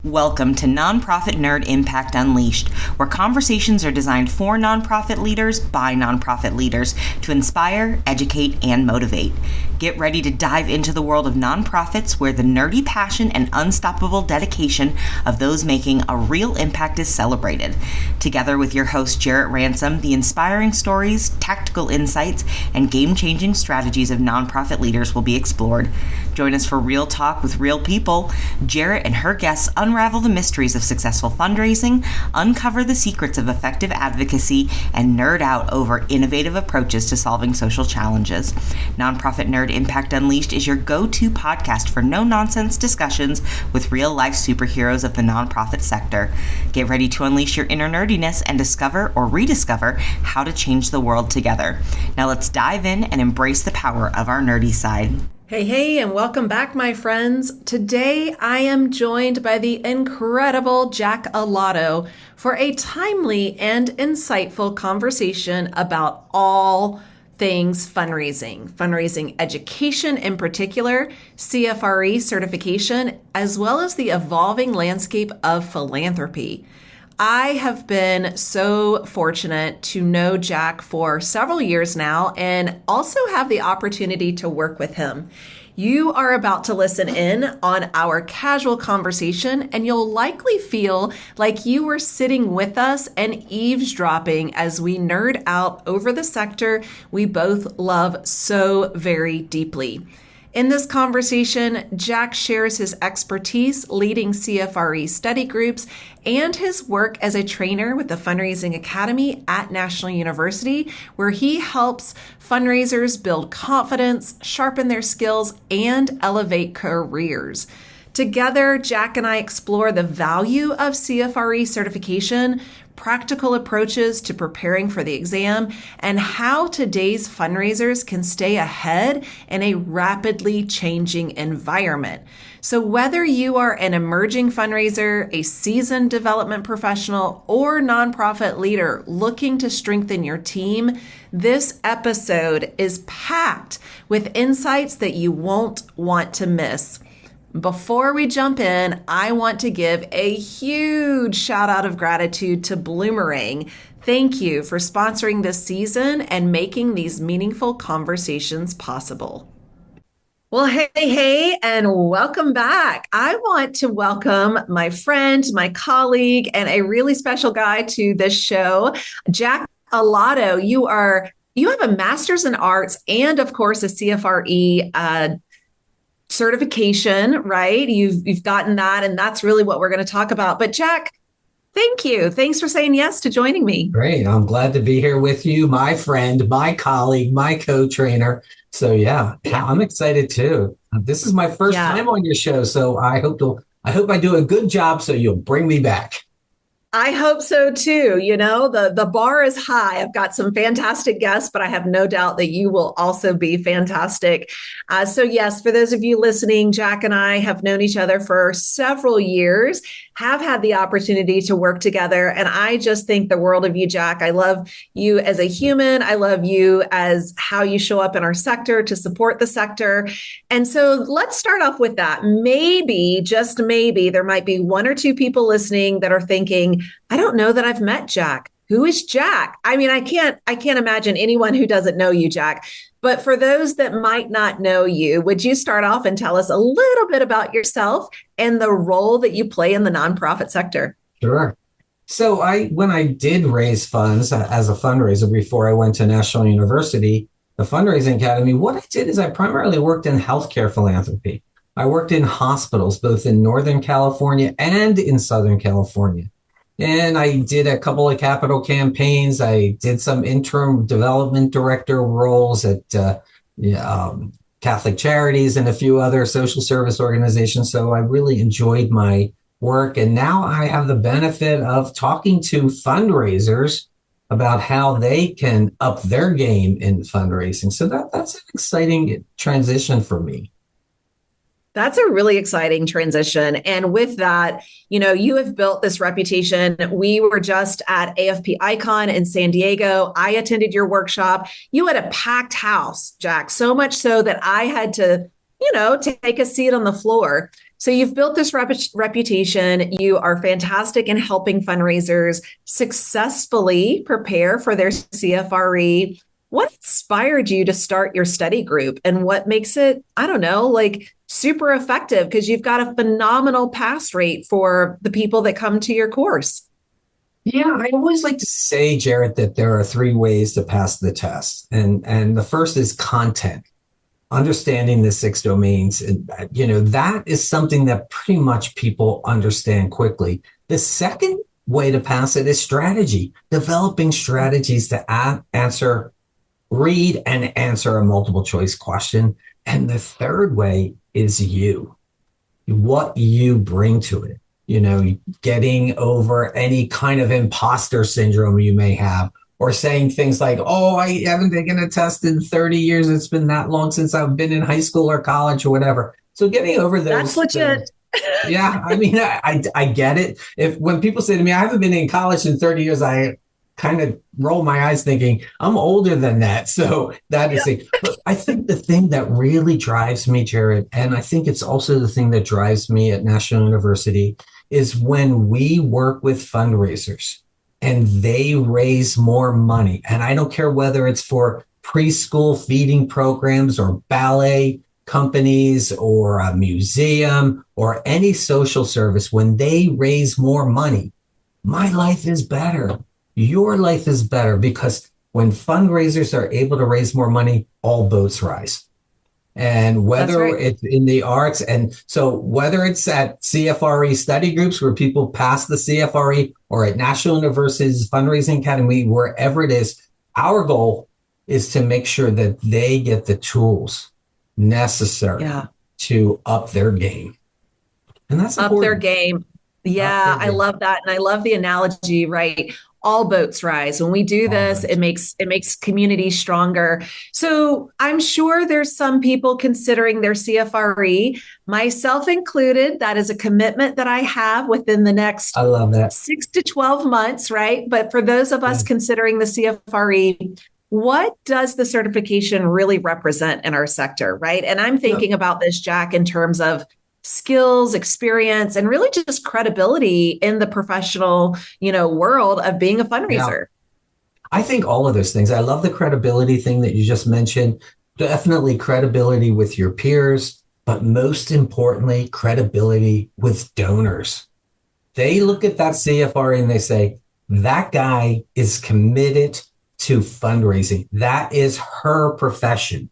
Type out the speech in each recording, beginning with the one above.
Welcome to Nonprofit Nerd Impact Unleashed, where conversations are designed for nonprofit leaders by nonprofit leaders to inspire, educate, and motivate. Get ready to dive into the world of nonprofits where the nerdy passion and unstoppable dedication of those making a real impact is celebrated. Together with your host, Jarrett Ransom, the inspiring stories, tactical insights, and game-changing strategies of nonprofit leaders will be explored. Join us for real talk with real people. Jarrett and her guests unravel the mysteries of successful fundraising, uncover the secrets of effective advocacy, and nerd out over innovative approaches to solving social challenges. Nonprofit Nerd Impact Unleashed is your go-to podcast for no-nonsense discussions with real-life superheroes of the nonprofit sector. Get ready to unleash your inner nerdiness and discover or rediscover how to change the world together. Now let's dive in and embrace the power of our nerdy side. Hey, and welcome back, my friends. Today, I am joined by the incredible Jack Alotto for a timely and insightful conversation about all things fundraising education in particular, CFRE certification, as well as the evolving landscape of philanthropy. I have been so fortunate to know Jack for several years now and also have the opportunity to work with him. You are about to listen in on our casual conversation, and you'll likely feel like you were sitting with us and eavesdropping as we nerd out over the sector we both love so very deeply. In this conversation, Jack shares his expertise leading CFRE study groups and his work as a trainer with the Fundraising Academy at National University, where he helps fundraisers build confidence, sharpen their skills, and elevate careers. Together, Jack and I explore the value of CFRE certification, practical approaches to preparing for the exam, and how today's fundraisers can stay ahead in a rapidly changing environment. So whether you are an emerging fundraiser, a seasoned development professional, or nonprofit leader looking to strengthen your team, this episode is packed with insights that you won't want to miss. Before we jump in, I want to give a huge shout out of gratitude to Bloomerang. Thank you for sponsoring this season and making these meaningful conversations possible. Well, hey, and welcome back. I want to welcome my friend, my colleague, and a really special guy to this show, Jack Alotto. You have a master's in arts and, of course, a CFRE certification, right? You've gotten that, and that's really what we're going to talk about. But Jack, thank you. Thanks for saying yes to joining me. Great. I'm glad to be here with you, my friend, my colleague, my co-trainer. So yeah, I'm excited too. This is my first time on your show, so I hope I do a good job so you'll bring me back. I hope so too. You know, the bar is high. I've got some fantastic guests, but I have no doubt that you will also be fantastic. So yes, for those of you listening, Jack and I have known each other for several years, have had the opportunity to work together. And I just think the world of you, Jack. I love you as a human. I love you as how you show up in our sector to support the sector. And so let's start off with that. Maybe, just maybe, there might be one or two people listening that are thinking, I don't know that I've met Jack. Who is Jack? I mean, I can't imagine anyone who doesn't know you, Jack. But for those that might not know you, would you start off and tell us a little bit about yourself and the role that you play in the nonprofit sector? Sure. So when I did raise funds as a fundraiser before I went to National University, the Fundraising Academy, what I did is I primarily worked in healthcare philanthropy. I worked in hospitals, both in Northern California and in Southern California. And I did a couple of capital campaigns. I did some interim development director roles at Catholic Charities and a few other social service organizations. So I really enjoyed my work. And now I have the benefit of talking to fundraisers about how they can up their game in fundraising. So that's an exciting transition for me. That's a really exciting transition. And with that, you know, you have built this reputation. We were just at AFP Icon in San Diego. I attended your workshop. You had a packed house, Jack, so much so that I had to, take a seat on the floor. So you've built this reputation. You are fantastic in helping fundraisers successfully prepare for their CFRE. What inspired you to start your study group, and what makes it, I don't know, like super effective? Because you've got a phenomenal pass rate for the people that come to your course. Yeah, I always like to say, Jarrett, that there are three ways to pass the test. And the first is content, understanding the six domains. And, that is something that pretty much people understand quickly. The second way to pass it is strategy, developing strategies to read and answer a multiple choice question. And the third way is what you bring to it. Getting over any kind of imposter syndrome you may have, or saying things like, oh, I haven't taken a test in 30 years. It's been that long since I've been in high school or college or whatever. So getting over those. That's legit. Yeah, I mean, I get it. When people say to me, I haven't been in college in 30 years, I kind of roll my eyes thinking I'm older than that. So that is it. But I think the thing that really drives me, Jarrett, and I think it's also the thing that drives me at National University, is when we work with fundraisers and they raise more money. And I don't care whether it's for preschool feeding programs or ballet companies or a museum or any social service. When they raise more money, my life is better. Your life is better, because when fundraisers are able to raise more money, all boats rise. And whether it's in the arts, and so whether it's at CFRE study groups where people pass the CFRE, or at National University's Fundraising Academy, wherever it is, our goal is to make sure that they get the tools necessary to up their game. And that's important. Up their game. Yeah, I love that. And I love the analogy, right? All boats rise. When we do this, it makes community stronger. So I'm sure there's some people considering their CFRE, myself included. That is a commitment that I have within the next, I love that, 6 to 12 months, right? But for those of us considering the CFRE, what does the certification really represent in our sector, right? And I'm thinking about this, Jack, in terms of skills, experience, and really just credibility in the professional, world of being a fundraiser. Yeah. I think all of those things. I love the credibility thing that you just mentioned. Definitely credibility with your peers, but most importantly, credibility with donors. They look at that CFRE and they say, that guy is committed to fundraising. That is her profession.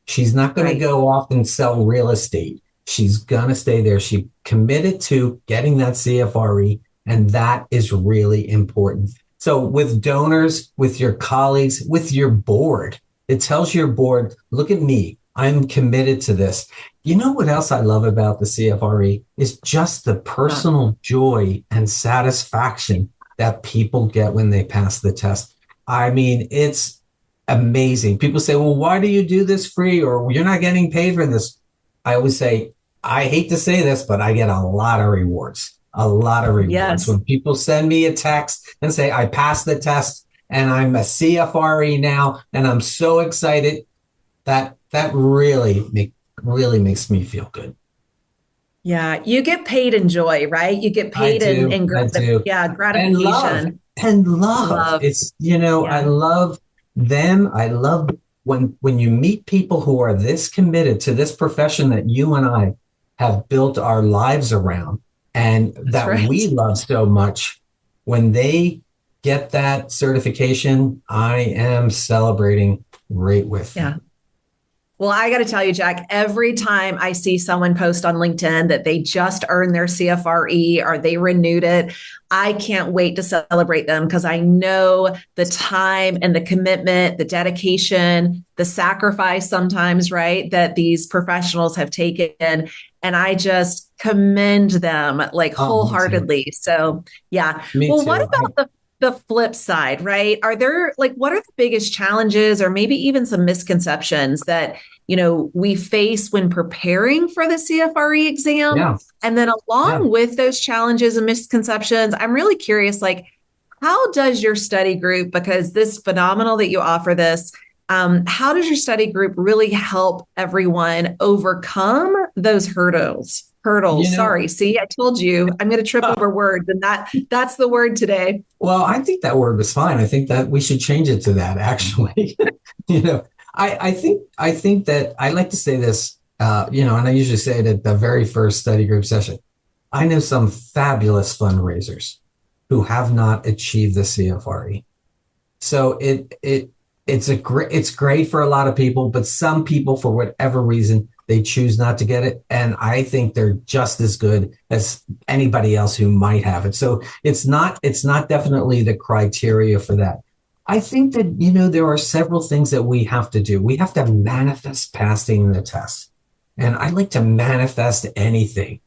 She's not going to go off and sell real estate. She's going to stay there. She committed to getting that CFRE, and that is really important. So with donors, with your colleagues, with your board, it tells your board, look at me. I'm committed to this. You know what else I love about the CFRE is just the personal joy and satisfaction that people get when they pass the test. I mean, it's amazing. People say, well, why do you do this free? Or you're not getting paid for this. I always say, I hate to say this, but I get a lot of rewards, Yes. When people send me a text and say, I passed the test and I'm a CFRE now, and I'm so excited, that really makes me feel good. Yeah. You get paid in joy, right? You get paid in gratification. And love. It's, I love them. I love when you meet people who are this committed to this profession that you and I have built our lives around, and we love so much. When they get that certification, I am celebrating right with them. Well, I got to tell you, Jack, every time I see someone post on LinkedIn that they just earned their CFRE or they renewed it, I can't wait to celebrate them, because I know the time and the commitment, the dedication, the sacrifice sometimes, right, that these professionals have taken. And I just commend them wholeheartedly. So, yeah. Well, what about the flip side, right? Are there what are the biggest challenges, or maybe even some misconceptions that, we face when preparing for the CFRE exam? Yeah. And then along with those challenges and misconceptions, I'm really curious, how does your study group, because this phenomenal that you offer this, how does your study group really help everyone overcome those hurdles? Hurdle. You know, Sorry. See, I told you I'm going to trip over words, and that's the word today. well, I think that word was fine. I think that we should change it to that, actually. you know, I think that I like to say this, and I usually say it at the very first study group session. I know some fabulous fundraisers who have not achieved the CFRE. So it's great for a lot of people, but some people, for whatever reason, they choose not to get it. And I think they're just as good as anybody else who might have it. So it's not definitely the criteria for that. I think that, there are several things that we have to do. We have to manifest passing the test. And I like to manifest anything.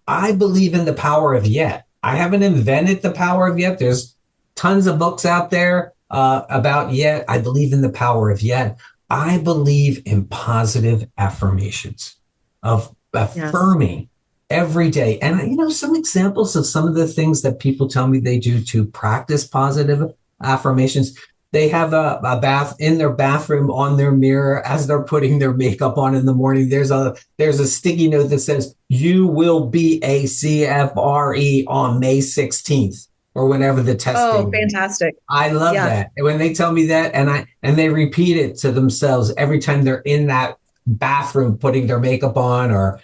I believe in the power of yet. I haven't invented the power of yet. There's tons of books out there about yet. I believe in the power of yet. I believe in positive affirmations of affirming every day. And, some examples of some of the things that people tell me they do to practice positive affirmations. They have a bath in their bathroom on their mirror as they're putting their makeup on in the morning. There's a sticky note that says, "You will be a CFRE on May 16th." Or whenever the testing. Oh, fantastic. I love that. And when they tell me that and they repeat it to themselves every time they're in that bathroom putting their makeup on or,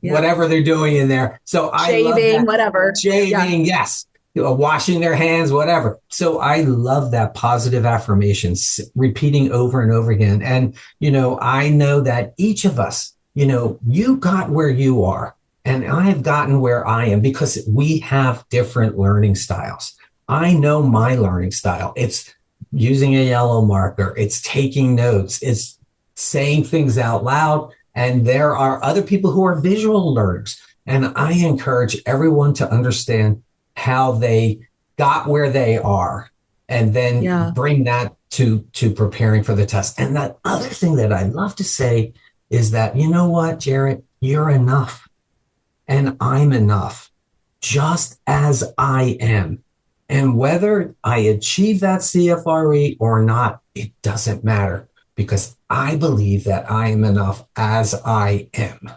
whatever they're doing in there. So I love that. Whatever. Shaving, yes. Washing their hands, whatever. So I love that positive affirmations repeating over and over again. And, I know that each of us, you got where you are. And I have gotten where I am because we have different learning styles. I know my learning style. It's using a yellow marker. It's taking notes. It's saying things out loud. And there are other people who are visual learners. And I encourage everyone to understand how they got where they are and then bring that to preparing for the test. And that other thing that I love to say is that, you know what, Jarrett, you're enough. And I'm enough, just as I am. And whether I achieve that CFRE or not, it doesn't matter because I believe that I am enough as I am.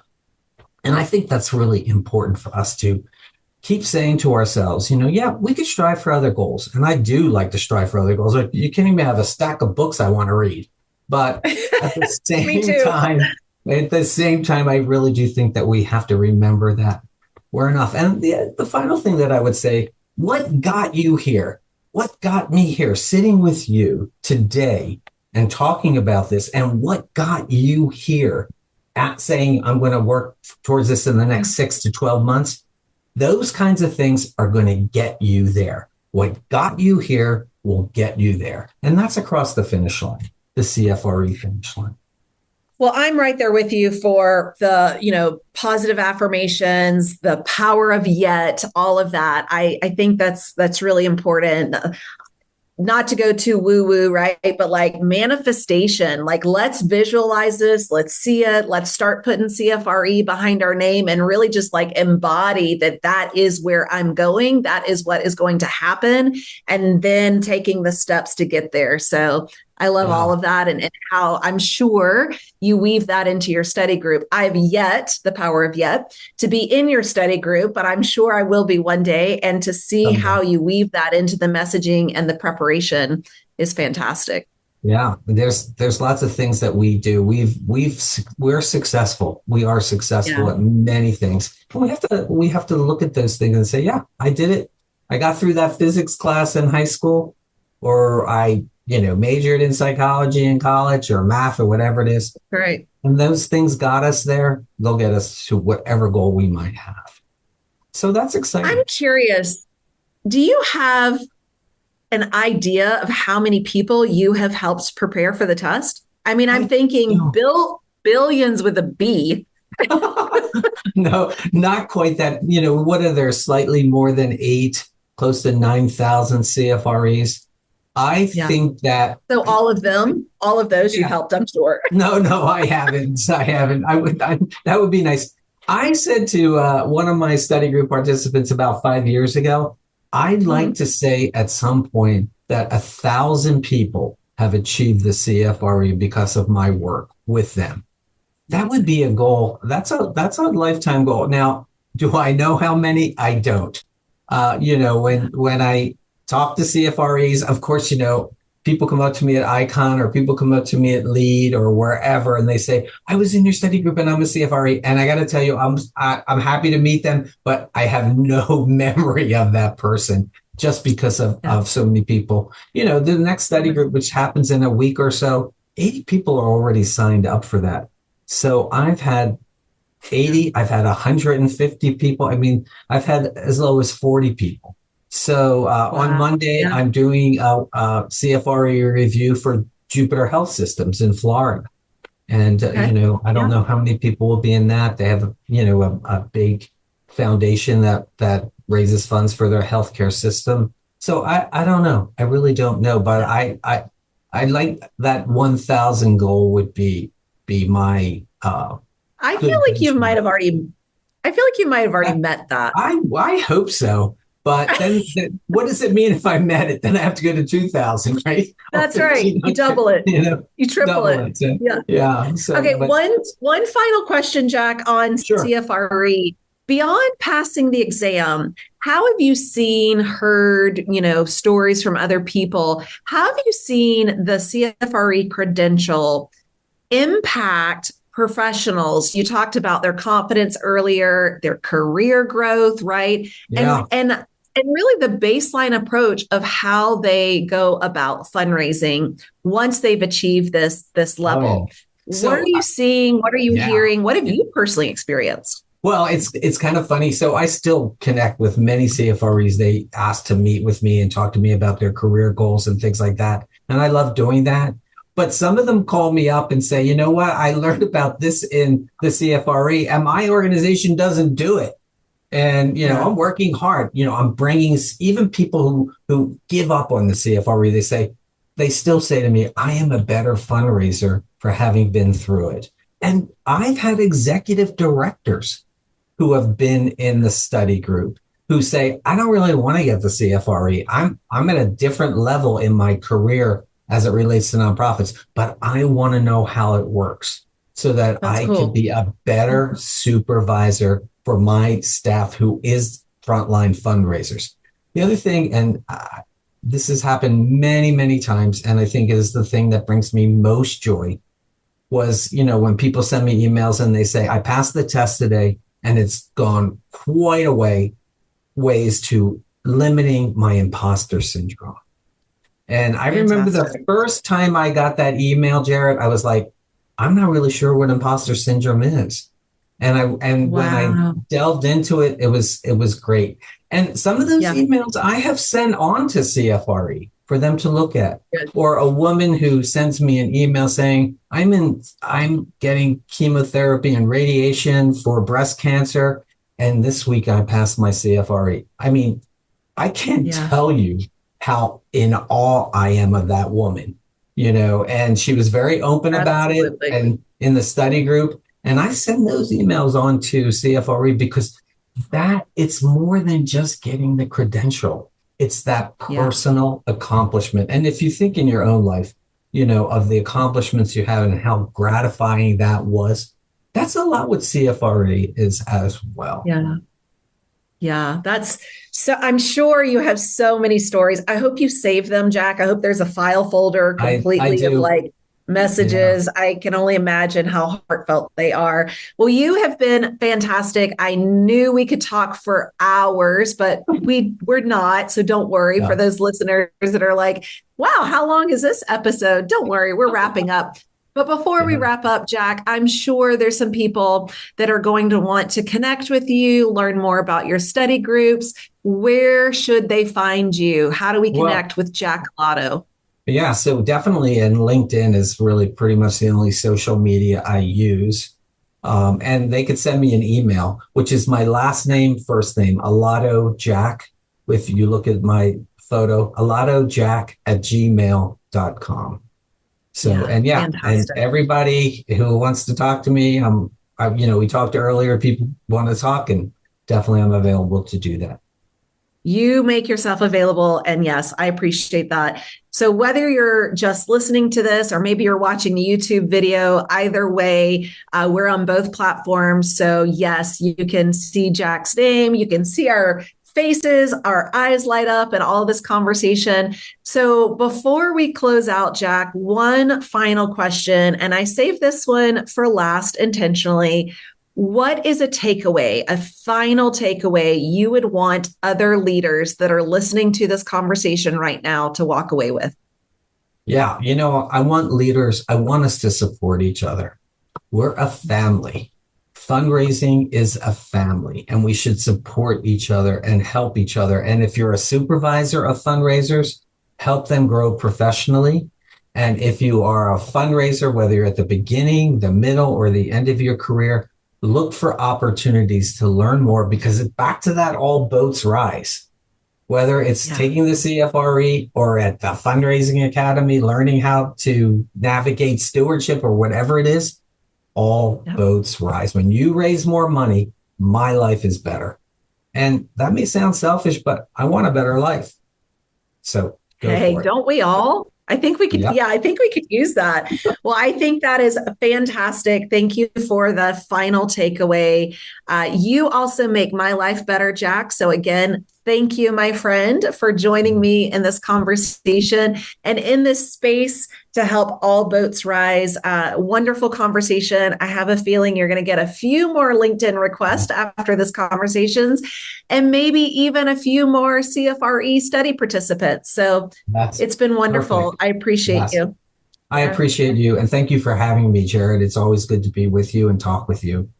And I think that's really important for us to keep saying to ourselves, we could strive for other goals. And I do like to strive for other goals. Like, you can't even have a stack of books I want to read. But at the same time, I really do think that we have to remember that we're enough. And the final thing that I would say, what got you here? What got me here sitting with you today and talking about this? And what got you here at saying, I'm going to work towards this in the next 6 to 12 months? Those kinds of things are going to get you there. What got you here will get you there. And that's across the finish line, the CFRE finish line. Well, I'm right there with you for the, positive affirmations, the power of yet, all of that. I think that's really important. Not to go too woo-woo, right? But like manifestation, like let's visualize this, let's see it, let's start putting CFRE behind our name and really just like embody that is where I'm going. That is what is going to happen. And then taking the steps to get there. So I love all of that and how I'm sure you weave that into your study group. I've yet, the power of yet, to be in your study group, but I'm sure I will be one day. And to see how you weave that into the messaging and the preparation is fantastic. Yeah, there's lots of things that we do. We're successful. We are successful at many things. And we have to look at those things and say, yeah, I did it. I got through that physics class in high school, or I majored in psychology in college or math or whatever it is. Right. And those things got us there. They'll get us to whatever goal we might have. So that's exciting. I'm curious, do you have an idea of how many people you have helped prepare for the test? I mean, I'm thinking billions with a B. No, not quite that. What are there? Slightly more than 8, close to 9,000 CFREs. I think that. So all of those you helped, I'm sure. No, I haven't. That would be nice. I said to one of my study group participants about 5 years ago, I'd like to say at some point that 1,000 people have achieved the CFRE because of my work with them. That would be a goal. That's a lifetime goal. Now, do I know how many? I don't. When I talk to CFREs, of course, people come up to me at Icon or people come up to me at Lead or wherever, and they say, "I was in your study group and I'm a CFRE." And I got to tell you, I'm happy to meet them, but I have no memory of that person just because of so many people. The next study group, which happens in a week or so, 80 people are already signed up for that. So I've had 80, I've had 150 people. I mean, I've had as low as 40 people. So on Monday, I'm doing a CFRE review for Jupiter Health Systems in Florida. And, I don't know how many people will be in that. They have, a big foundation that raises funds for their healthcare system. So I don't know. I really don't know. But I like that 1,000 goal would be my I feel like you might have already. I feel like you might have already met that. I hope so. But then what does it mean if I met it? Then I have to go to 2,000, right? That's right. You double it. You triple it. So, yeah. So, okay. One final question, Jack, on CFRE. Beyond passing the exam, how have you heard, stories from other people? How have you seen the CFRE credential impact professionals? You talked about their confidence earlier, their career growth, right? Yeah. And really the baseline approach of how they go about fundraising once they've achieved this level. So, what are you seeing? What are you hearing? What have you personally experienced? Well, it's kind of funny. So I still connect with many CFREs. They ask to meet with me and talk to me about their career goals and things like that. And I love doing that. But some of them call me up and say, you know what? I learned about this in the CFRE and my organization doesn't do it. And, I'm working hard. I'm bringing even people who give up on the CFRE. They still say to me, I am a better fundraiser for having been through it. And I've had executive directors who have been in the study group who say, I don't really want to get the CFRE. I'm at a different level in my career as it relates to nonprofits, but I want to know how it works so that I can be a better supervisor for my staff who is frontline fundraisers. The other thing, and this has happened many, many times, and I think is the thing that brings me most joy, was, when people send me emails and they say, I passed the test today, and it's gone quite a ways to limiting my imposter syndrome. And I remember the first time I got that email, Jarrett, I was like, I'm not really sure what imposter syndrome is. And when I delved into it, it was great. And some of those emails I have sent on to CFRE for them to look at. Good. Or a woman who sends me an email saying, I'm getting chemotherapy and radiation for breast cancer, and this week I passed my CFRE. I mean, I can't tell you how in awe I am of that woman, and she was very open about it and in the study group. And I send those emails on to CFRE because it's more than just getting the credential. It's that personal accomplishment. And if you think in your own life, of the accomplishments you have and how gratifying that was, that's a lot what CFRE is as well. Yeah. Yeah, that's so. I'm sure you have so many stories. I hope you save them, Jack. I hope there's a file folder completely of messages. Yeah. I can only imagine how heartfelt they are. Well, you have been fantastic. I knew we could talk for hours, but we're not. So don't worry for those listeners that are like, wow, how long is this episode? Don't worry, we're wrapping up. But before we wrap up, Jack, I'm sure there's some people that are going to want to connect with you, learn more about your study groups. Where should they find you? How do we connect with Jack Alotto? Yeah, so definitely, and LinkedIn is really pretty much the only social media I use. And they could send me an email, which is my last name, first name, Alotto Jack. If you look at my photo, alottojack@gmail.com. So, and everybody who wants to talk to me, we talked earlier, people want to talk, and definitely I'm available to do that. You make yourself available. And yes, I appreciate that. So whether you're just listening to this or maybe you're watching the YouTube video, either way, we're on both platforms. So yes, you can see Jack's name. You can see our faces, our eyes light up and all this conversation. So before we close out, Jack, one final question, and I saved this one for last intentionally. What is a takeaway, a final takeaway you would want other leaders that are listening to this conversation right now to walk away with? Yeah, I want us to support each other. We're a family. Fundraising is a family, and we should support each other and help each other. And if you're a supervisor of fundraisers, help them grow professionally. And if you are a fundraiser, whether you're at the beginning, the middle, or the end of your career, look for opportunities to learn more, because back to that, all boats rise. Whether it's taking the CFRE or at the Fundraising Academy, learning how to navigate stewardship or whatever it is, all boats rise. When you raise more money, my life is better. And that may sound selfish, but I want a better life. So go for it. Don't we all? I think we could, I think we could use that. Well, I think that is fantastic. Thank you for the final takeaway. You also make my life better, Jack. So again, thank you, my friend, for joining me in this conversation and in this space to help all boats rise. Wonderful conversation. I have a feeling you're going to get a few more LinkedIn requests after this conversations, and maybe even a few more CFRE study participants. So it's been wonderful. Perfect. I appreciate you. I appreciate you. And thank you for having me, Jarrett. It's always good to be with you and talk with you.